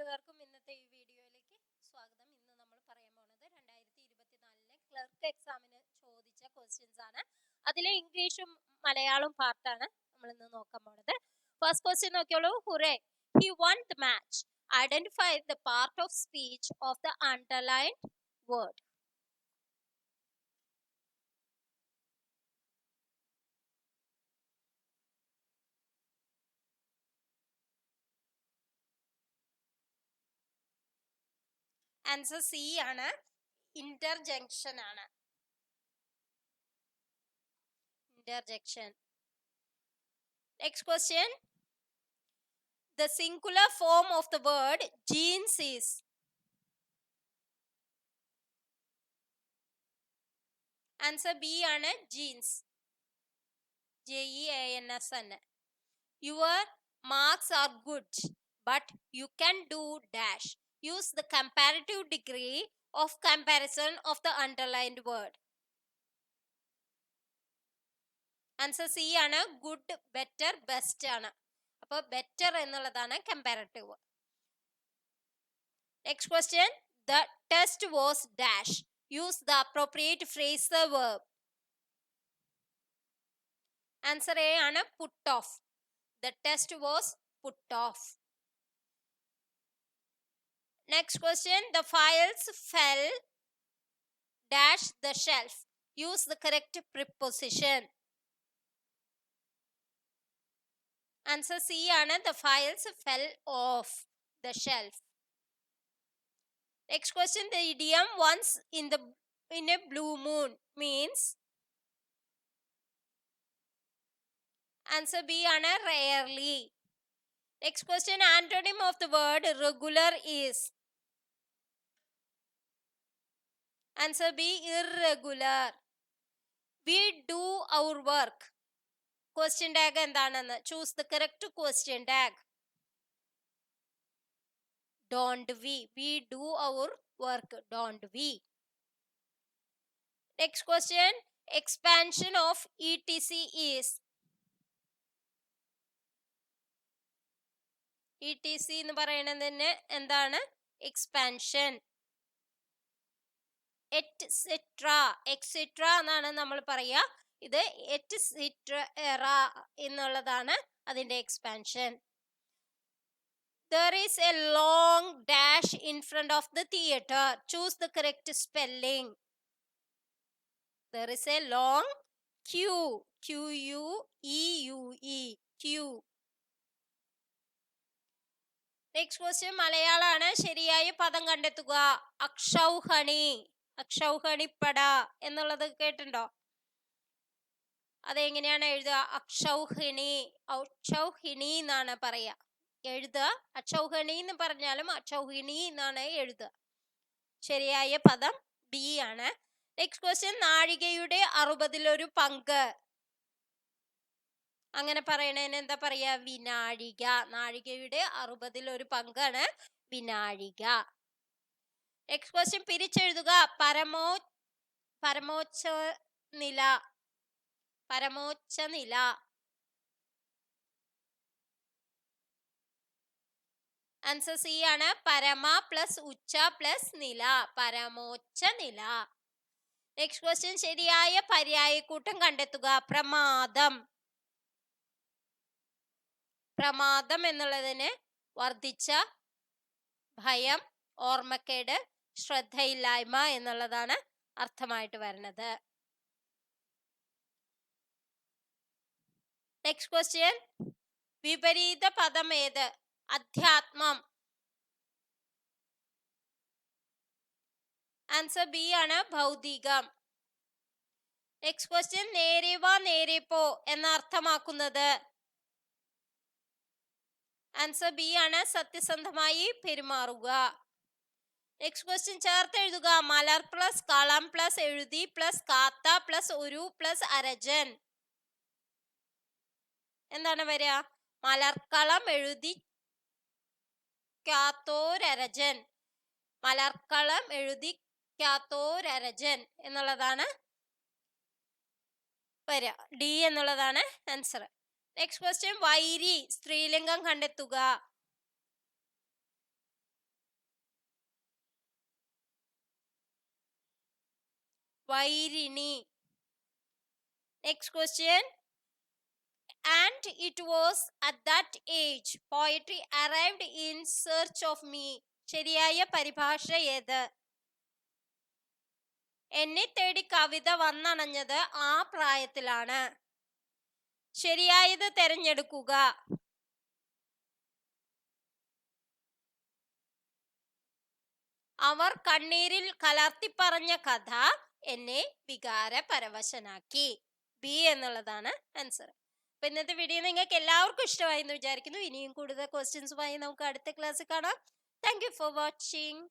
കൂട്ടുകാർക്കും ഇന്നത്തെ ഈ വീഡിയോയിലേക്ക് സ്വാഗതം. ഇന്ന് നമ്മൾ പറയാൻ പോകുന്നത് 2024 ക്ലർക്ക് എക്സാമിന് ചോദിച്ച ക്വസ്റ്റ്യൻസ് ആണ്. അതിലെ ഇംഗ്ലീഷും മലയാളവും പാർട്ടാണ് നമ്മൾ ഇന്ന് നോക്കാൻ പോകുന്നത്. ഫസ്റ്റ് ക്വസ്റ്റ്യൻ നോക്കിയോളൂ. Hurray, he won the match. Identify the part of speech of the underlined word. Answer C ആണ്, ഇന്റർജങ്ഷൻ ആണ്. Interjection. Next question. The singular form of the word jeans is. Answer B ആണ്, jeans. JEANS ആണ്. Your marks are good, but you can do dash. Use the comparative degree of comparison of the underlined word. Answer C ആണ്, good, better, best ആണ്. അപ്പോൾ better എന്നുള്ളതാണ് comparative. Next question. The test was dash. Use the appropriate phrasal verb. Answer A ആണ്, put off. The test was put off. Next question. The files fell dash the shelf. Use the correct preposition. Answer C ആണ്, the files fell off the shelf. Next question. The idiom once in a blue moon means. Answer B ആണ്, rarely. Next question. Antonym of the word regular is. Answer B, irregular. We do our work. Question tag എന്താണെന്ന് choose the correct question tag. Don't we. We do our work. Don't we. Next question. Expansion of etc is. etc എന്ന് പറയുന്നതിന് എന്താണ്? Expansion. Et cetera എന്നാണ് നമ്മൾ പറയുക. ഇത് et cetera എന്നുള്ളതാണ് അതിന്റെ expansion. There is a long dash in front of the theater. Choose the correct spelling. There is a long queue. Queue. Queue. Next question. മലയാളമാണ്. ശരിയായ പദം കണ്ടെത്തുക. അക്ഷൗഹണി. അക്ഷൗഹണിപ്പട എന്നുള്ളത് കേട്ടിട്ടുണ്ടോ? അതെങ്ങനെയാണ് എഴുതുക? അക്ഷൗഹിണി. ഔക്ഷൗഹിണി എന്നാണ് പറയുക. എഴുതുക. അക്ഷൗഹിണി എന്ന് പറഞ്ഞാലും അക്ഷൗഹിണി എന്നാണ് എഴുതുക. ശരിയായ പദം ബി ആണ്. Next question. നാഴികയുടെ 60 പങ്ക്. അങ്ങനെ പറയണതിന് എന്താ പറയാ? വിനാഴിക. നാഴികയുടെ 60 പങ്കാണ് വിനാഴിക. Next question. പിരിച്ചെഴുതുക. പരമോച്ച നില. പരമോച്ച നില. ആൻസർ സി ആണ്, പരമ പ്ലസ് ഉച്ച പ്ലസ് നില. പരമോച്ച നില. Next question. ശരിയായ പര്യായക്കൂട്ടം കണ്ടെത്തുക. പ്രമാദം. പ്രമാദം എന്നുള്ളതിന് വർദ്ധിച്ച ഭയം, ഓർമ്മക്കേട്, ശ്രദ്ധയില്ലായ്മ എന്നുള്ളതാണ് അർത്ഥമായിട്ട് വരുന്നത്. Next question. വിപരീത പദം ഏത്? അധ്യാത്മം. ആൻസർ ബി ആണ്, ഭൗതികം. Next question. നേരെ വാ നേരെ പോ എന്ന അർത്ഥമാക്കുന്നത്. ആൻസർ ബി ആണ്, സത്യസന്ധമായി പെരുമാറുക. Next question. ചേർത്തെഴുതുക. മലർ പ്ലസ് കളം പ്ലസ് എഴുതി പ്ലസ് കാത്ത പ്ലസ് ഒരു പ്ലസ് അരജൻ. എന്താണ് വരിക? മലർക്കളം എഴുതി ക്കാത്തോരരജൻ. മലർക്കളം എഴുതി ക്കാത്തോരരജൻ എന്നുള്ളതാണ് വരിക. ഡി എന്നുള്ളതാണ് ആൻസർ. Next question. വൈരി സ്ത്രീലിംഗം കണ്ടെത്തുക. വൈരിണി. Next question. And it was at that age poetry arrived in search of me. ശരിയായ പരിഭാഷ ഏത്? എന്നെ തേടി കവിത വന്നണഞ്ഞത് ആ പ്രായത്തിലാണ്. ശരിയായത് തിരഞ്ഞെടുക്കുക. അവർ കണ്ണീരിൽ കലർത്തിപ്പറഞ്ഞ കഥ എന്നെ വികാരപരവശനാക്കി. ബി എന്നുള്ളതാണ് ആൻസർ. അപ്പൊ ഇന്നത്തെ വീഡിയോ നിങ്ങൾക്ക് എല്ലാവർക്കും ഇഷ്ടമായി എന്ന് വിചാരിക്കുന്നു. ഇനിയും കൂടുതൽ ക്വസ്റ്റ്യൻസുമായി നമുക്ക് അടുത്ത ക്ലാസ്സിൽ കാണാം. Thank you for watching.